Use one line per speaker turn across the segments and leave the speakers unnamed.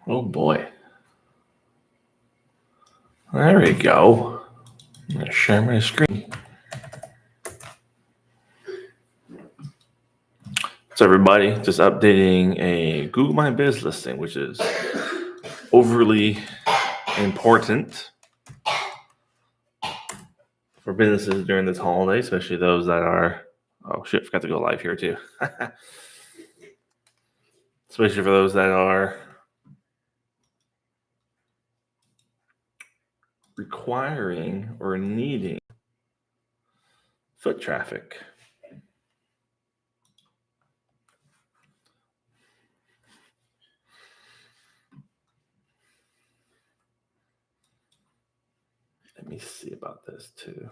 Oh boy. There we go. I'm going to share my screen. So everybody, just updating a Google My Biz listing, which is overly important for businesses during this holiday, especially those that are, oh shit, forgot to go live here too. Especially for those that are requiring or needing foot traffic. Let me see about this too.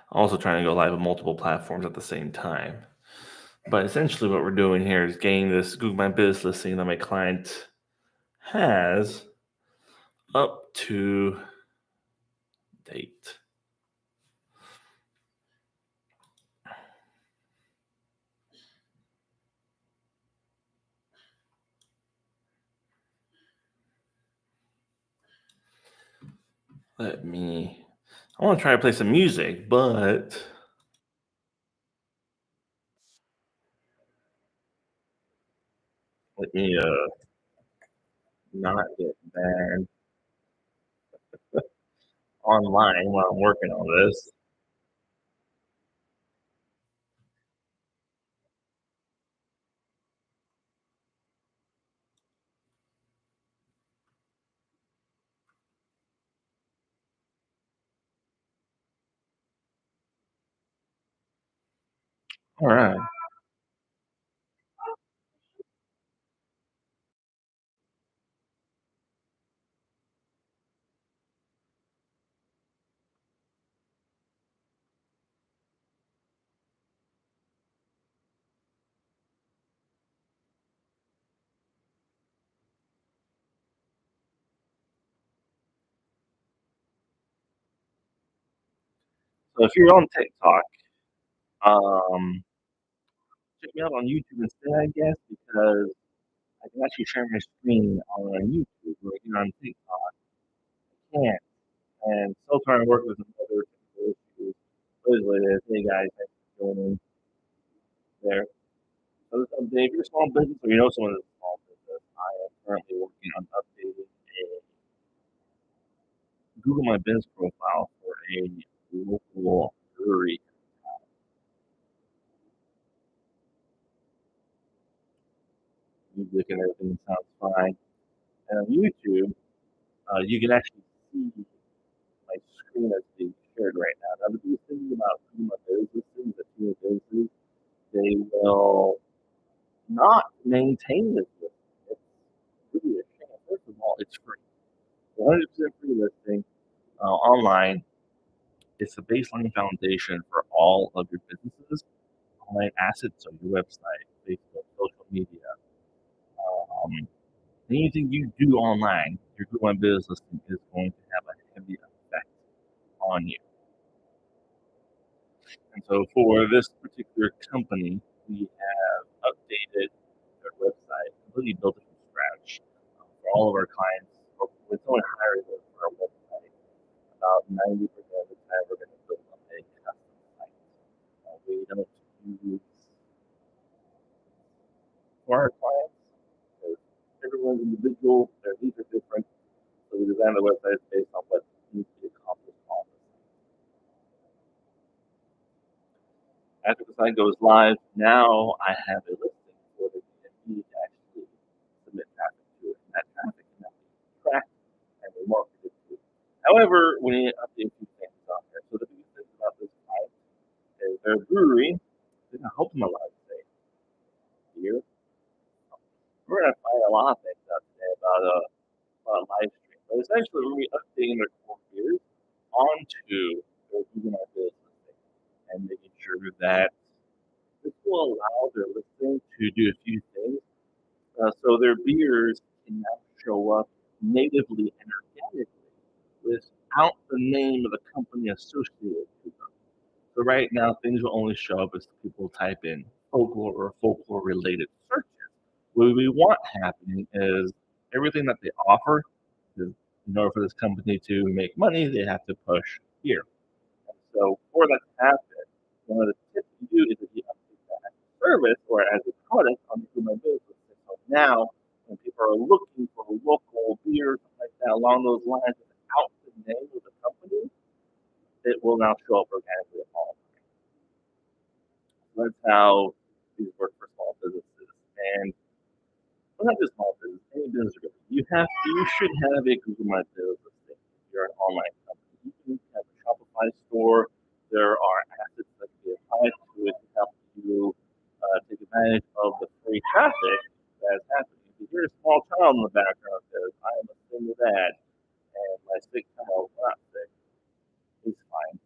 Also trying to go live on multiple platforms at the same time. But essentially what we're doing here is getting this Google My Biz listing that my client has up to date. I want to try to play some music, but let me not get banned online while I'm working on this. All right. So if you're on TikTok, um, check me out on YouTube instead, I guess, because I can actually share my screen on YouTube. Where you're on TikTok, I can't. And still trying to work with some other technical issues. What it is, hey guys, thanks for joining there. So this update, if you're a small business or you know someone that's a small business, I am currently working on updating a Google My Biz profile for a local brewery. Music and everything sounds fine. And on YouTube, you can actually see my screen that's being shared right now. Now, the biggest thing about Google My Biz listings, the two businesses, they will not maintain this listing. It's really a shame. First of all, it's free. 100% free listing online. It's the baseline foundation for all of your businesses, online assets, so your website, Facebook, social media. Um, Anything you do online, your Google My Business listing is going to have a heavy effect on you. And so for this particular company, we have updated their website, completely built it from scratch for all of our clients. When someone hires us for our website, about 90% of the time we're going to build up a custom site. We don't use for our clients because everyone's individual, their needs are different. So we design the website based on what needs to be accomplished on the site. After the site goes live, now I have a listing for the DMV to actually submit traffic to it. And that traffic can now be tracked and remarketed to. However, we need to update a few things on there. So the biggest thing about this site is their brewery. I hope I'm allowed to say here. We're gonna find a lot of things out today about a live stream. But essentially, we're gonna be updating their core beers onto their Google My Business listing and making sure that this will allow their listing to do a few things. So their beers can now show up natively and organically without the name of the company associated with them. So right now, things will only show up as people type in folklore or folklore related searches. What we want happening is everything that they offer, is in order for this company to make money, they have to push here. And so for that to happen, one of the tips you do is if you update that as a service or as a product on the Google My Business Listing. So now when people are looking for local beer, something like that, along those lines, without the name of the company, it will now show up organically upon. That's how these work for small businesses. And well, not just small business, any business really. You should have a Google My Business listing if you're an online company. You can have a Shopify store. There are assets that can be applied to it to help you take advantage of the free traffic that's happening. If you hear a small child in the background that says, I am a single dad and my sick child is not sick, he's fine.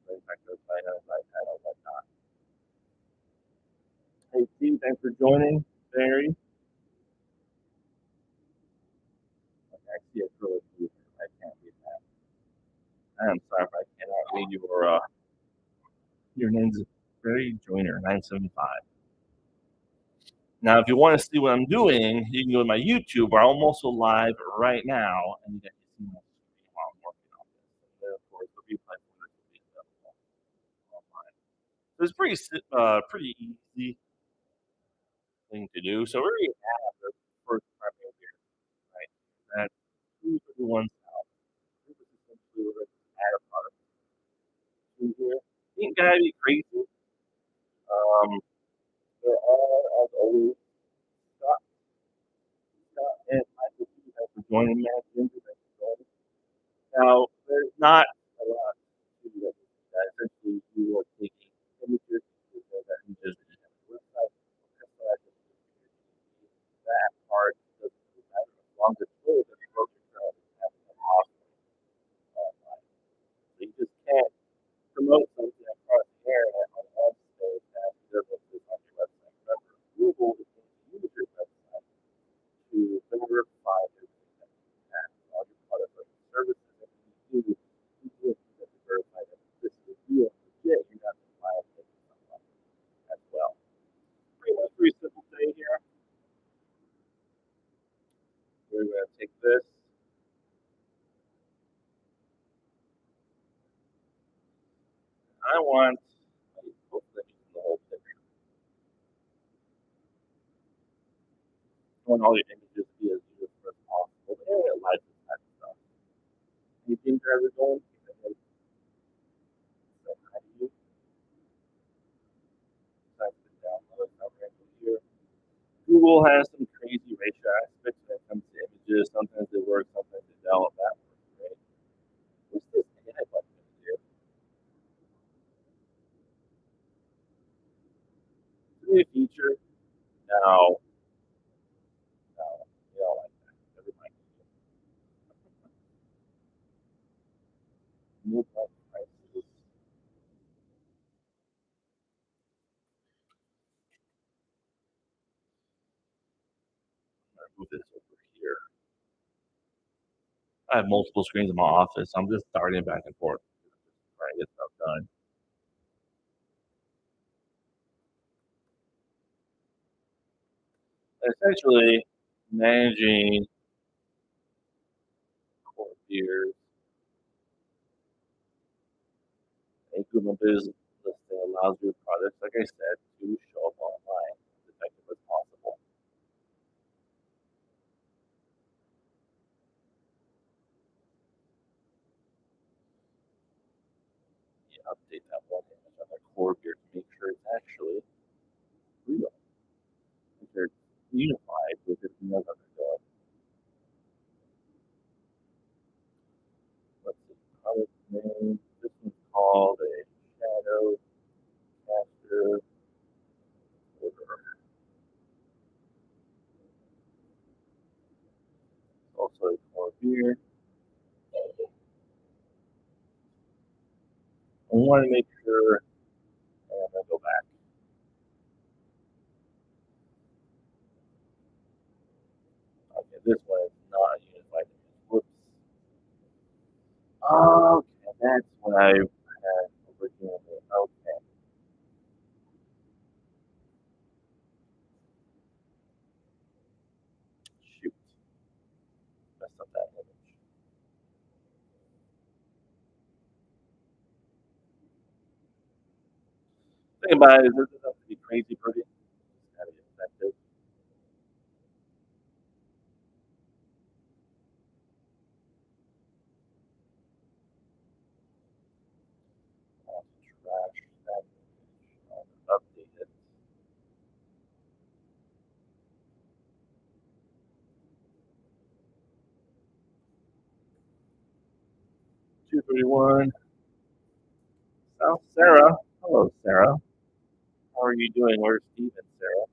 In fact, they're fine on his iPad or whatnot. Hey, Steve, thanks for joining. Barry. I see acrylic blue. I can't read that. I am sorry if I cannot read your name's Barry Joyner 975. Now, if you want to see what I'm doing, you can go to my YouTube where I'm also live right now, and you get to see my screen while I'm working on this. And then, of course, the replay for this will be available online. So it's pretty easy thing to do. So we already have the first primary here, right? That 231 south. This is essentially what add a product to here. Ain't gotta be crazy. There are, as always, Scott, and Michael P. Thanks for joining me. Thanks for joining. Now, there's not a lot to do that. Essentially, you are taking images, that images that you have on the website, that part doesn't really matter as long as it's really the project that is having an awesome online. So you just can't promote something across the internet on one stage and businesses on your website. Remember, Google is going to use your website to verify everything that you have, all your products or your services that you do. Google is going to verify that this is real, legit. You're not going to violate something as well. Pretty much pretty simple thing here. We're going to take this. I want the whole picture. I want all your images to be as beautiful as possible. And it lights this type of stuff. Anything for everyone? So how do you decide to download? Here. Google has some crazy ratio aspects when it comes to images. Sometimes they work, sometimes they don't. That works great. What's this AI button going to do? It's a new feature. No, no, you don't like that. Never mind. New prices. I'm going to move this over here. I have multiple screens in my office. I'm just starting back and forth, trying to get stuff done. Essentially, managing core beers and Google Business Listing allows your products, like I said, to show up online as effective as possible. You update that one image on their core beer to make sure it's actually real. If they're unified with everything else that they're doing. Let's see, product name. This one's called a shadow caster order. Also a core beer. I want to make sure, and I'm going to go back. Okay, this one is not a unified image. Whoops. Okay, that's what I had originally. Okay. thing about it is it doesn't have to be crazy pretty. It's gotta be effective. Trash that update it. 231. South Sarah. Hello, Sarah. How are you doing? Where's Steve and Sarah?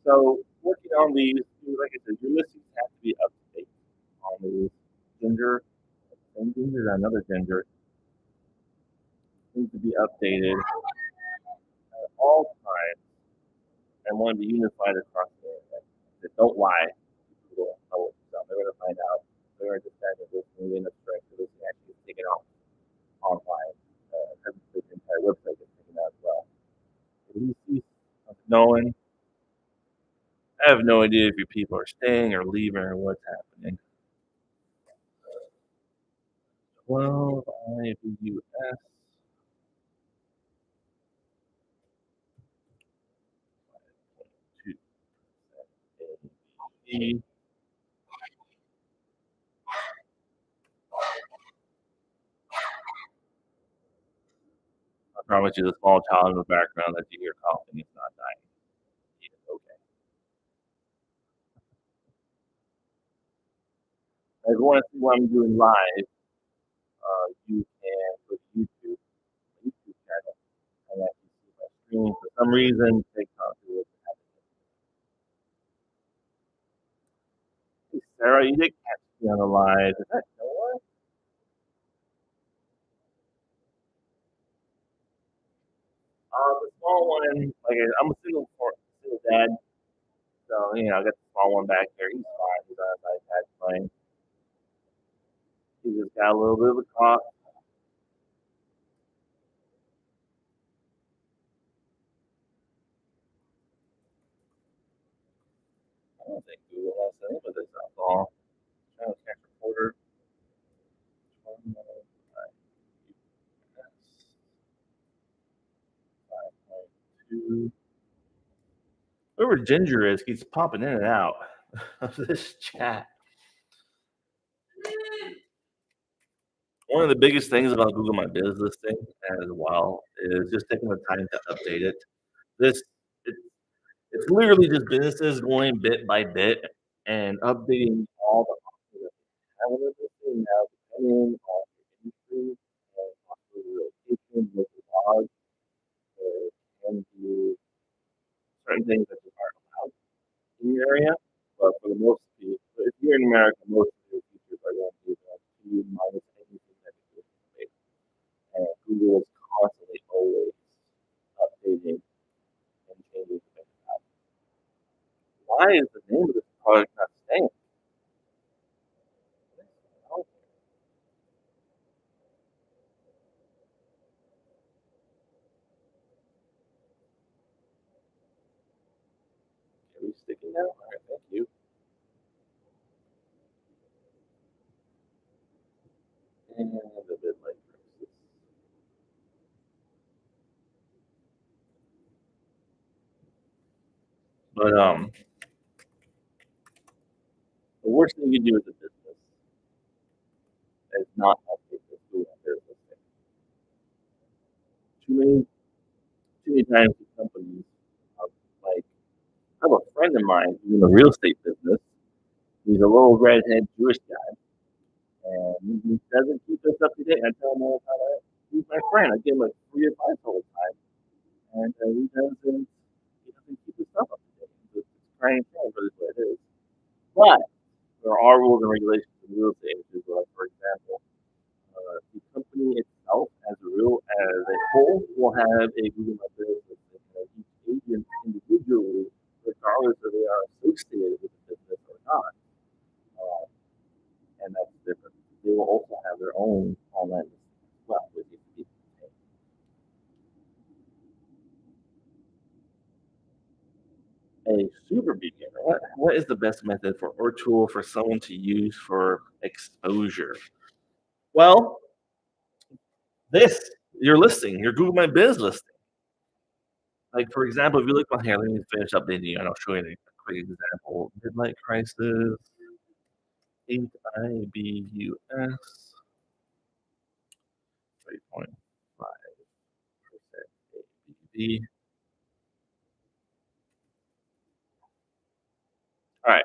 So working on these, like I said, your listings have to be up to date on these. Ginger, same ginger, another ginger needs to be updated at all times and want to be unified across the internet. Don't lie. People don't know what's up. They're going to find out. They're going to decide that this movie and the strength of this actually is taken off online. The entire website gets taken out as well. If you see something knowing, I have no idea if your people are staying or leaving or what's happening. 12 IBUS. 5.2% ABE. I promise you, the small child in the background that you hear coughing is not dying. He is okay. If you want to see what I'm doing live, you can go to YouTube channel, and actually see my screen. For some reason, TikTok is happening. Hey, Sarah, you did catch me on the live. Is that Noah? The small one, like I'm a single dad, so I got the small one back there. He's fine. He's on his iPad playing. He just got a little bit of a cough. I don't think Google has any of this alcohol. Channel cash reporter. 5.2. Whoever Ginger is keeps popping in and out of this chat. One of the biggest things about Google My Business listing as well is just taking the time to update it. This it, it's literally just businesses going bit by bit and updating all the options that they have in their listing now, depending on your industry and possibly your location, local laws, can do certain things that just aren't allowed in your area. But for the most people, if you're in America, most of your features are going to be Q minus anything that you do. And Google is constantly always updating and changing things out. Why is the name of this product not staying? Are we sticking now? All right, thank you. And a bit like this. But the worst thing you can do as a business is not update this Google business. Too many times with companies, like I have a friend of mine who's in the real estate business. He's a little redhead Jewish guy, and he doesn't keep us up to date. I tell him all the time, he's my friend. I give him like free advice all the time, and he doesn't keep his stuff up to date. It's trying to change, but it's what it is. But there are rules and regulations in real estate industry, like for example, the company itself as a whole will have a Google My Business and each agent individually, regardless if they are associated with the business or not. Uh, and that's different. They will also have their own online listing as well, which needs to be maintained. A super beginner. What is the best method or tool for someone to use for exposure? Well, your listing, your Google My Business listing. Like, for example, if you look on here, let me finish updating you, and I'll show you a quick example. Midlight crisis, 8 IBUS, 3.5% ABV. All right.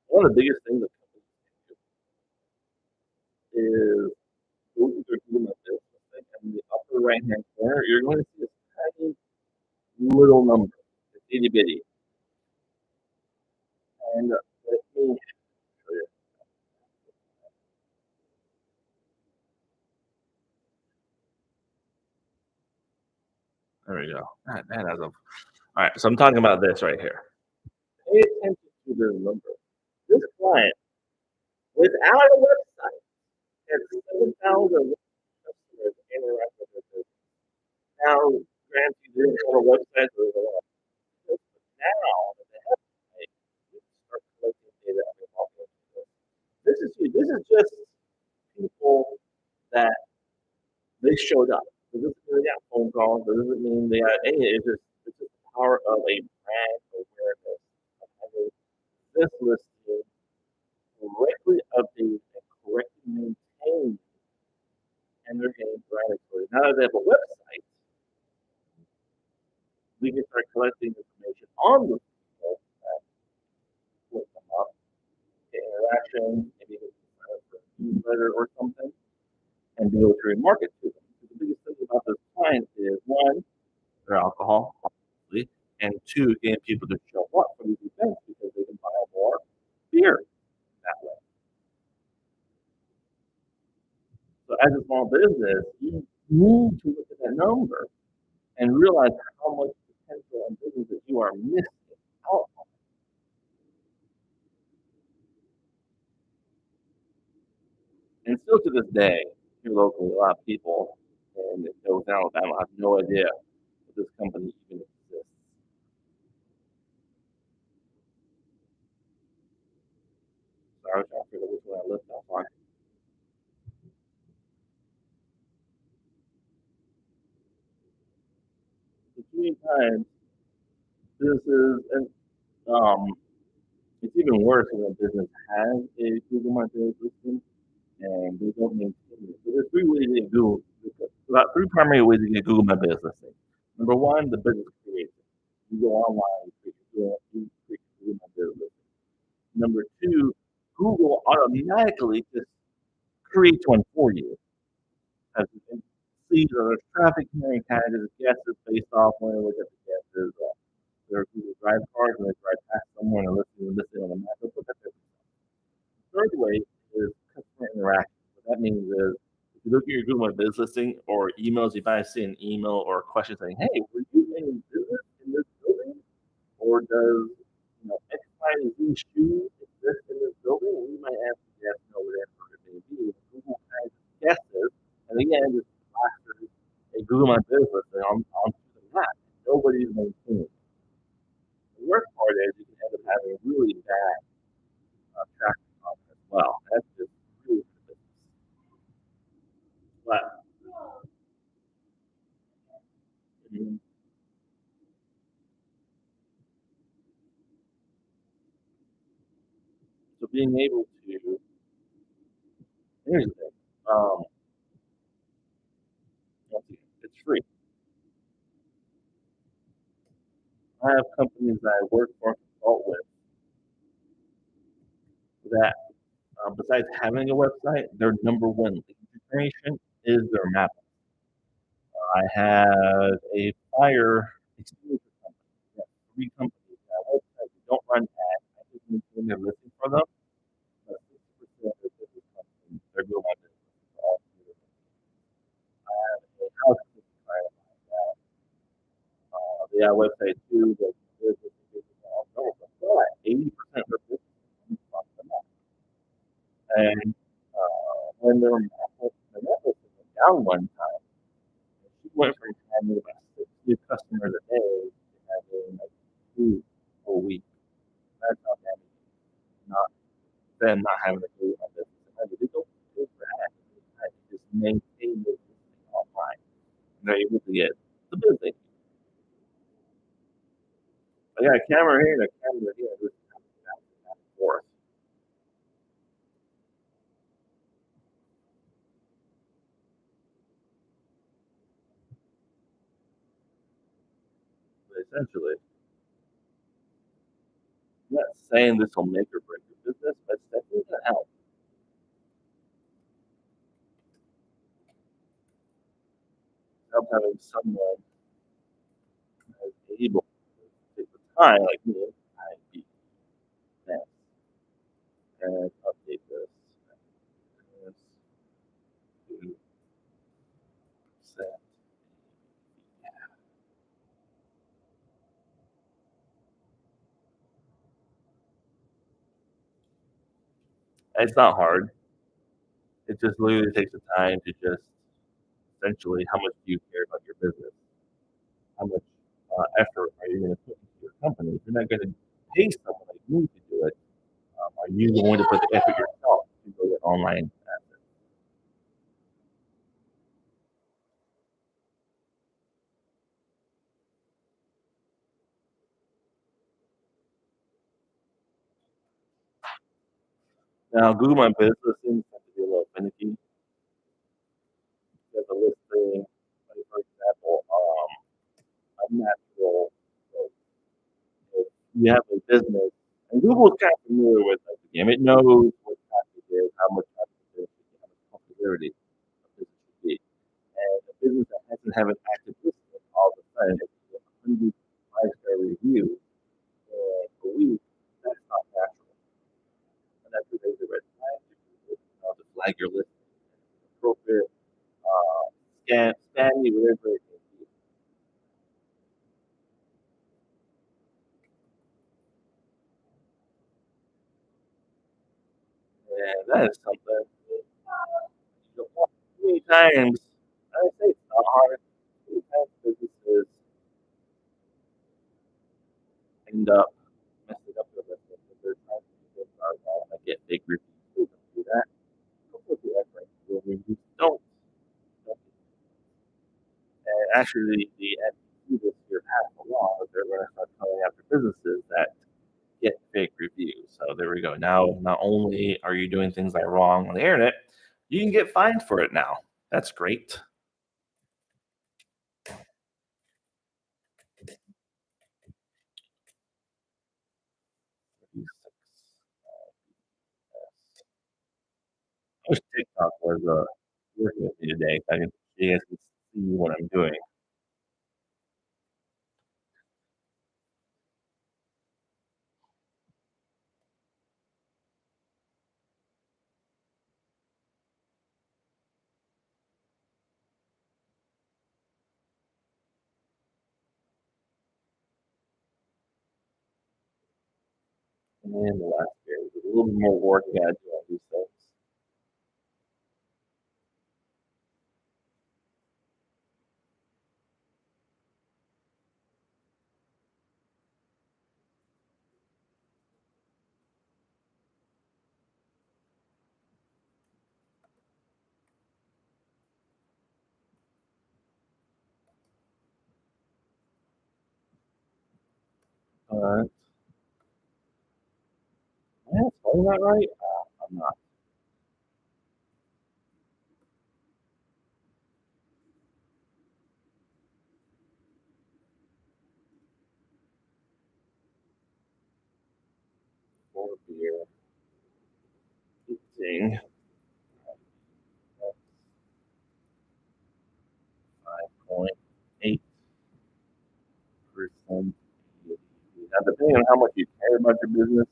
One of the biggest things that companies is go to their Google Business thing, and in the upper right-hand corner, you're going to see this tiny little number. It's itty bitty. And let me show you. There we go. That has a. All right, so I'm talking about this right here. Pay attention to this number. This client, without a website, has 7,000 customers interact with their business. Now, granted, you didn't have a website, so there's a lot of this, but now that they have a website, you can start collecting data on your marketing. This is huge. This is just people that they showed up. It doesn't mean they got phone calls. It doesn't mean they got any. It's just the power of a brand awareness of having this listing correctly updated and correctly maintained, and they're getting brand exposure. Now that they have a website, we can start collecting information on those people that look them up, get interaction, maybe they can sign up for a newsletter or something, and be able to remarket to them. The biggest thing about this client is one, their alcohol, obviously, and two, getting people to show up for these events because they can buy more beer that way. So as a small business, you need to look at that number and realize how much potential and business that you are missing out on. And still to this day, here locally, a lot of people in Dothan, Alabama have no idea that this company even exists. So I was trying to figure out which one I left off on. So too many times, businesses, and it's even worse when a business has a Google My Business listing and they don't maintain it. So there's three ways to get Google. About three primary ways to get Google My Business listing. Number one, the business creates it. You go online, you create Google My Business listing. Number two, Google automatically just creates one for you. As you can see, there's traffic here and kind of just guesses based off when it looks at the guesses. There are people drive cars and they drive past someone and listen on the map. Let's look at this. Third way is customer interaction. What that means is if you look at your Google My Business listing or emails, you might see an email or a question saying, "Hey, were you in business in this building? Or does X, Y, and Z shoe exist in this building?" And we might answer yes, no, whatever it may be. Google kind of guesses, and again, just plasters a Google My Business listing onto the map. Nobody's maintaining it. The worst part is you can end up having really bad traffic on it as well. That's just really for business. But mhm, so being able to, here's the thing, um, once again, it's free. I have companies that I work for and consult with that, besides having a website, their number one lead generation is their map. I have a fire extinguisher company. We have three companies that website. We don't run ads. I just maintain their listing for them. But 60% of their business comes from their Google My Business. All three of them. I have a housekeeping client that they have a website too. That business all over. But 80% of their business comes from the map. And when their network went down one time, she went from having about 60 customers a day to having like two a week. That's how damaging not them not having to do my business. And they don't do that. They just maintain their business online. And they're able to get the business. I got a camera here and a camera here. Just back and forth. But essentially, I'm not saying this will make or break your business, but it's definitely going to help. Help having someone as able to take the time, like me, I beat that and update this. And do set. It's not hard. It just literally takes the time to just essentially how much do you care about your business? How much effort are you going to put into your company? If you're not going to pay someone like me to do it, are you going to put the effort yourself to go to online? Now, Google My Business seems to be a little finicky. There's a listing, like, for example, a natural. So if you have a business, and Google's kind of familiar with like, the game. It knows what traffic is, how much traffic there should be, how much popularity a business should be. And a business that doesn't have an active listing, all of a sudden, it's a 100 5-star review a week. That's not natural. And that's what they do red flag to flag your listing. Appropriate, spammy, whatever it may be. And that is something you don't want. Many times, I say it's not hard. Many times businesses end up messing up their business because they're trying to do things online and get big reviews. Please don't do that. Don't put the effort into your reviews. Don't. And actually, the FTC this year passed a law that they're going to start coming after businesses that get fake reviews. So there we go. Now, not only are you doing things like wrong on the internet, you can get fined for it now. That's great. 36. I wish TikTok was working with me today. I can, you guys can see what I'm doing. And the last year, there's a little bit more work I got to do on these things. Uh, Am I spelling that right? I'm not. For beer, eating 5.8%. Now, depending on how much you care about your business,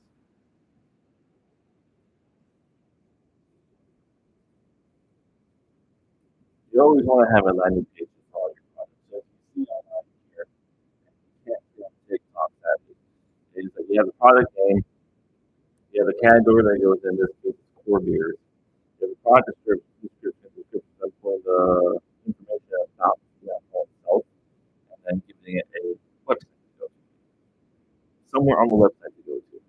you always want to have a landing page for all your products. So if you see online here, you can't see on TikTok that is that you have the product name, you have a category that goes in this case, core beers. You have a product description that's for the information about the alcohol itself, and then giving it a website to go to. Somewhere on the website to go to.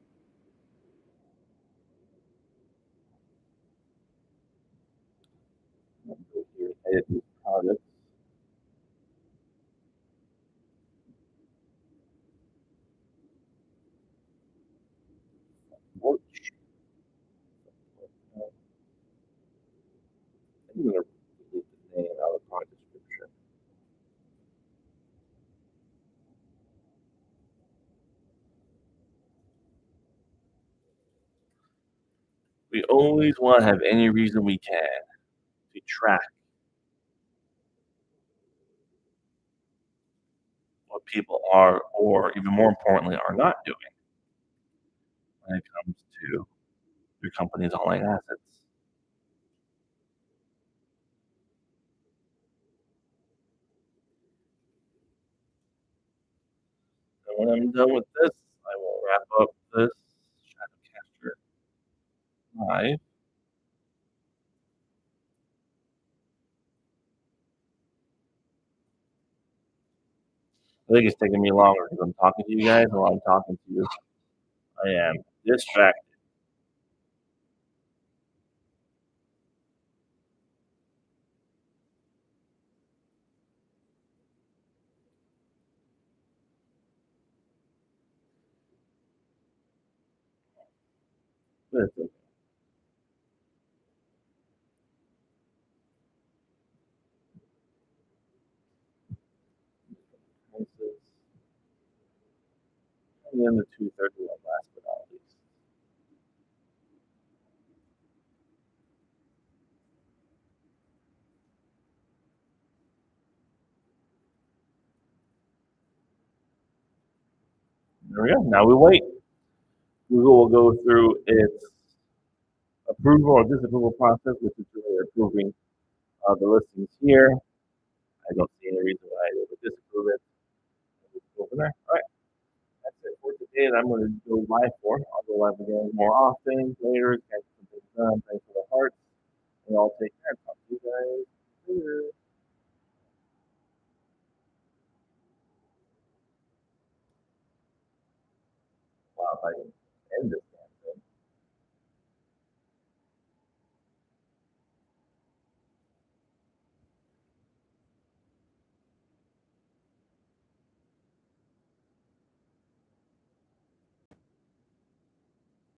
Go here, edit these products. We always want to have any reason we can to track what people are, or even more importantly, are not doing when it comes to your company's online assets. And when I'm done with this, I will wrap up this Shadowcaster Live. I think it's taking me longer because I'm talking to you guys, and while I'm talking to you, I am distracted. But it's okay. And then the 231 last but not least. There we go. Now we wait. Google will go through its approval or disapproval process, which is really approving the listings here. I don't see any reason why they would disapprove it. We'll go from there. All right. That's it for today. And I'm going to go live for. I'll go live again more often later. Get some things done. Thanks for the hearts. And I'll take